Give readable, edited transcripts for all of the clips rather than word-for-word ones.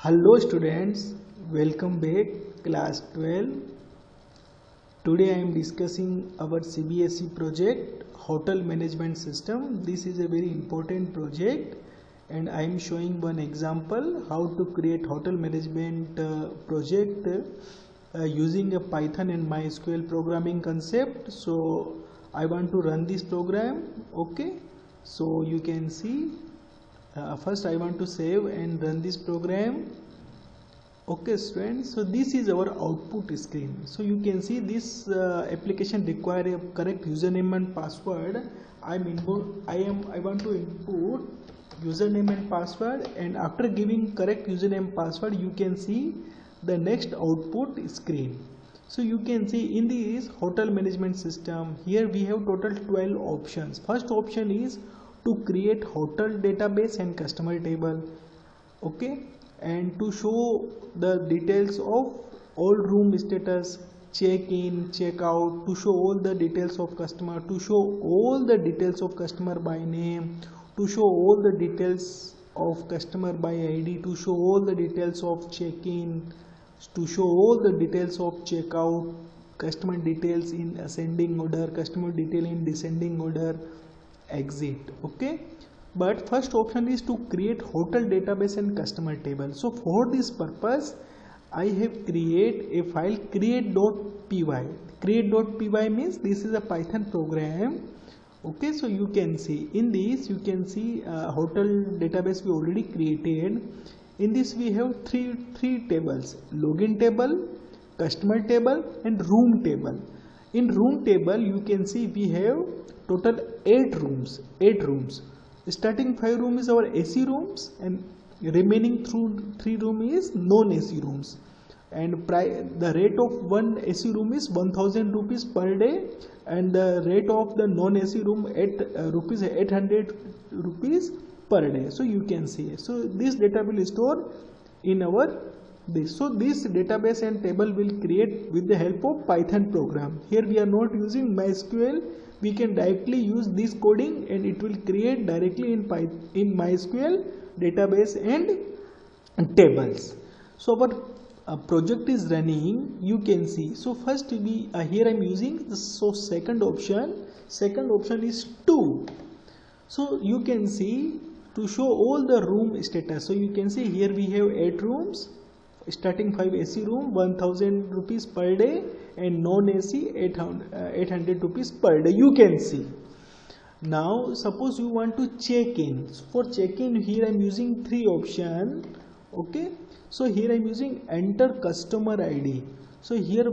Hello students, welcome back class 12. Today I am discussing our CBSE project Hotel Management System. This is a very important project and I am showing one example how to create hotel management project using a Python and MySQL programming concept. So I want to run this program. Okay, so you can see first I want to save and run this program. Okay students, so this is our output screen. So you can see this application require a correct username and password. I want to input username and password, and after giving correct username password you can see the next output screen. So you can see in this hotel management system, here we have total 12 options. First option is to create hotel database and customer table, okay, and to show the details of all room status, check-in, check-out, to show all the details of customer, to show all the details of customer by name, to show all the details of customer by ID, to show all the details of check-in, to show all the details of check-out, customer details in ascending order, customer detail in descending order, exit. Okay, but first option is to create hotel database and customer table. So for this purpose I have create a file create.py. Create.py means this is a Python program. Okay, so you can see in this, you can see hotel database we already created. In this we have three tables: login table, customer table and room table. In room table you can see we have total 8 rooms. Starting 5 room is our AC rooms and remaining 3 room is non-AC rooms, and the rate of one AC room is 1000 rupees per day, and the rate of the non-AC room at 800 rupees per day. So you can see, so this data will store in our this. So this database and table will create with the help of Python program. Here we are not using MySQL. We can directly use this coding and it will create directly in MySQL database and tables. So our project is running, you can see. So first we here I am using this. So second option is 2. So you can see to show all the room status. So you can see here we have 8 rooms, starting 5 AC room 1000 rupees per day and non-AC 800 rupees per day. You can see. Now suppose you want to check in. For check in, here I am using 3 options. Okay, so here I am using enter customer ID. So here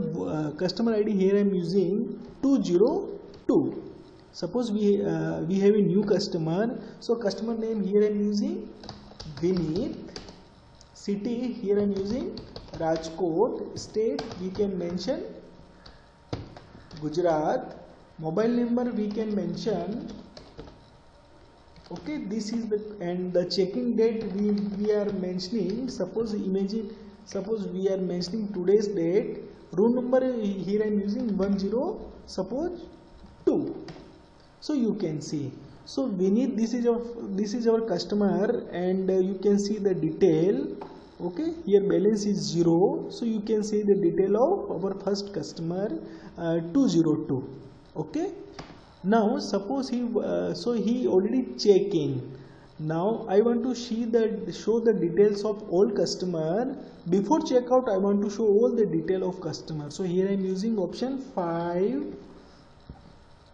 customer ID, here I am using 202. Suppose we have a new customer, so customer name here I am using Vineet. City here I am using Rajkot. State we can mention Gujarat. Mobile number we can mention. Okay, this is the checking date we are mentioning. Suppose we are mentioning today's date. Room number here I am using 10, suppose 2. So you can see. So Vineet, this is our customer, and you can see the detail. Okay, here balance is 0, so you can see the detail of our first customer 202. Okay, now suppose he already check in. Now I want to show the details of all customer. Before checkout I want to show all the detail of customer. So here I am using option 5.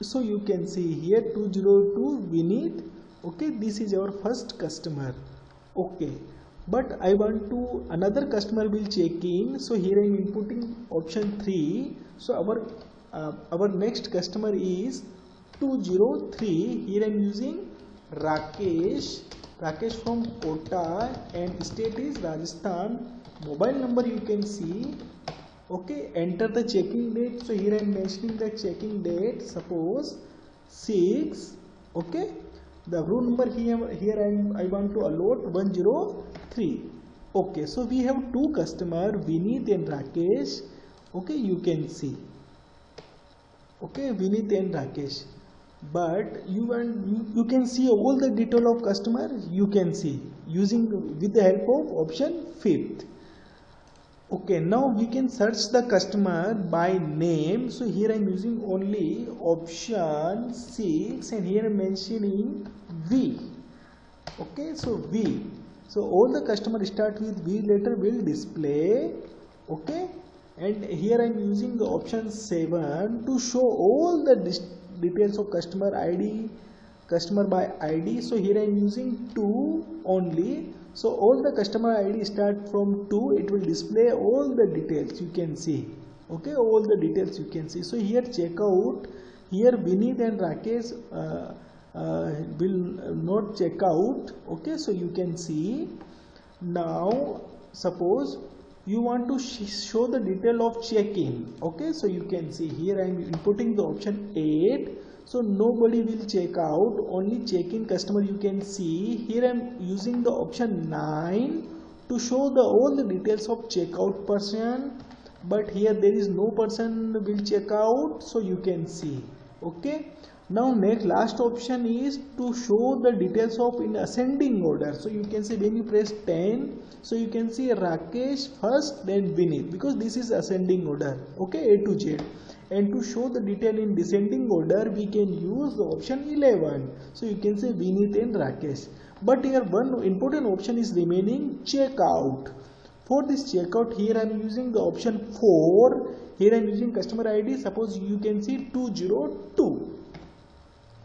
So you can see here 202 Vineet. Okay, this is our first customer. Okay, but I want to another customer will check in. So here I am inputting option 3. So our next customer is 203. Here I am using Rakesh from Kota, and state is Rajasthan. Mobile number you can see. Okay, enter the checking date. So here I am mentioning the checking date, suppose 6. Okay, the room number here I want to allot 103. Okay, so we have 2 customer, Vineet and Rakesh. Okay, you can see. Okay, Vineet and Rakesh. but you can see all the detail of customer. You can see using with the help of option 5th. Okay, now we can search the customer by name. So here I am using only option 6 and here I am mentioning V. Okay, so V. So all the customer start with V letter will display. Okay, and here I am using the option 7 to show all the details of customer ID, customer by ID. So here I am using 2 only. So all the customer ID start from 2. It will display all the details you can see. Okay, all the details you can see. So here checkout, here Vineet and Rakesh will not check out. Okay, so you can see. Now suppose you want to show the detail of check-in. Okay, so you can see here I am inputting the option 8. So nobody will check out, only check-in customer you can see. Here I am using the option 9 to show all the details of checkout person, but here there is no person will check out, so you can see. Okay, now next last option is to show the details of in ascending order. So you can see when you press 10, so you can see Rakesh first, then Vineet, because this is ascending order. Okay, A to Z. And to show the detail in descending order, we can use the option 11. So you can say Vineet and Rakesh. But here one important option is remaining, checkout. For this checkout, here I am using the option 4. Here I am using customer ID. Suppose you can see 202.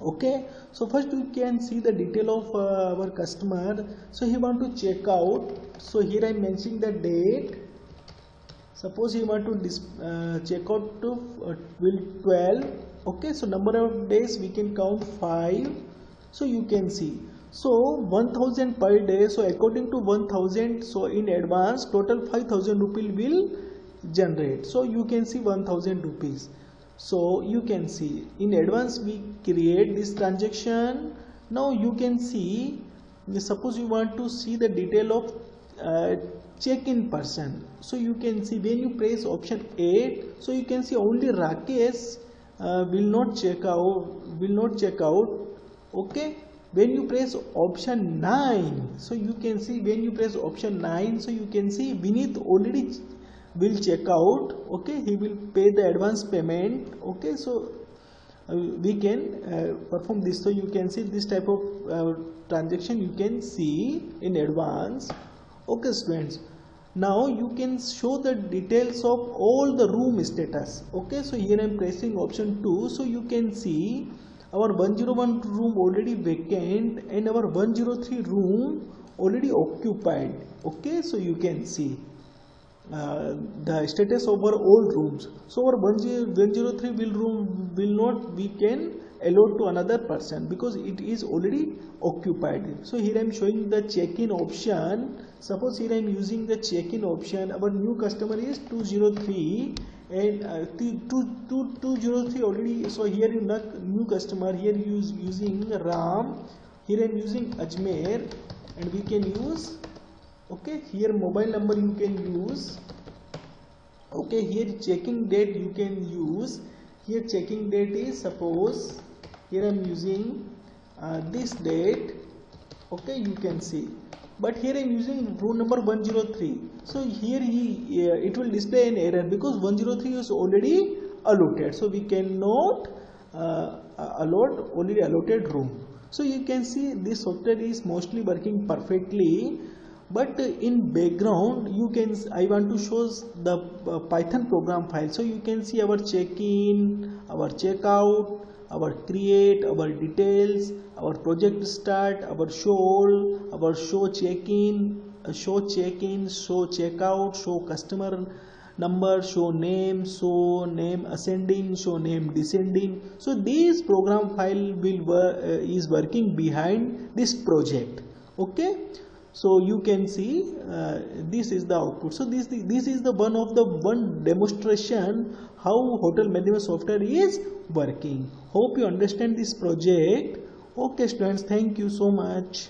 Okay, so first you can see the detail of our customer. So he want to check out. So here I am mentioning the date. Suppose you want to check out to 12. Okay, so number of days we can count 5. So you can see. So 1000 per day. So according to 1000, so in advance total 5000 rupees will generate. So you can see 1000 rupees. So you can see in advance we create this transaction. Now you can see, suppose you want to see the detail of check-in person. So you can see when you press option 8, so you can see only Rakesh will not check out. Okay, when you press option 9, so you can see when you press option 9, so you can see Vineet already will check out. Okay, he will pay the advance payment. Okay, so we can perform this. So you can see this type of transaction you can see in advance. Okay students, now you can show the details of all the room status. Okay, so here I am pressing option 2. So you can see our 101 room already vacant and our 103 room already occupied. Okay, so you can see the status of our all rooms. So our 103 room will not, we can allot to another person because it is already occupied. So here I am showing the check-in option. Suppose here I am using the check-in option. Our new customer is 203 and 203 already. So here in the new customer, here using Ram. Here I am using Ajmer and we can use. Okay, here mobile number you can use. Okay, here checking date you can use. Here checking date is, suppose here I am using this date. Okay, you can see, but here I am using room number 103. So here it will display an error because 103 is already allotted, so we cannot allot already allotted room. So you can see this software is mostly working perfectly, but in background you can, I want to show the Python program file. So you can see our check-in, our checkout, our create, our details, our project start, our show all, our show check-in, show checkout, show customer number, show name ascending, show name descending. So this program file is working behind this project. Okay, so you can see this is the output. So this is the one demonstration how hotel management software is working. Hope you understand this project. Okay students, thank you so much.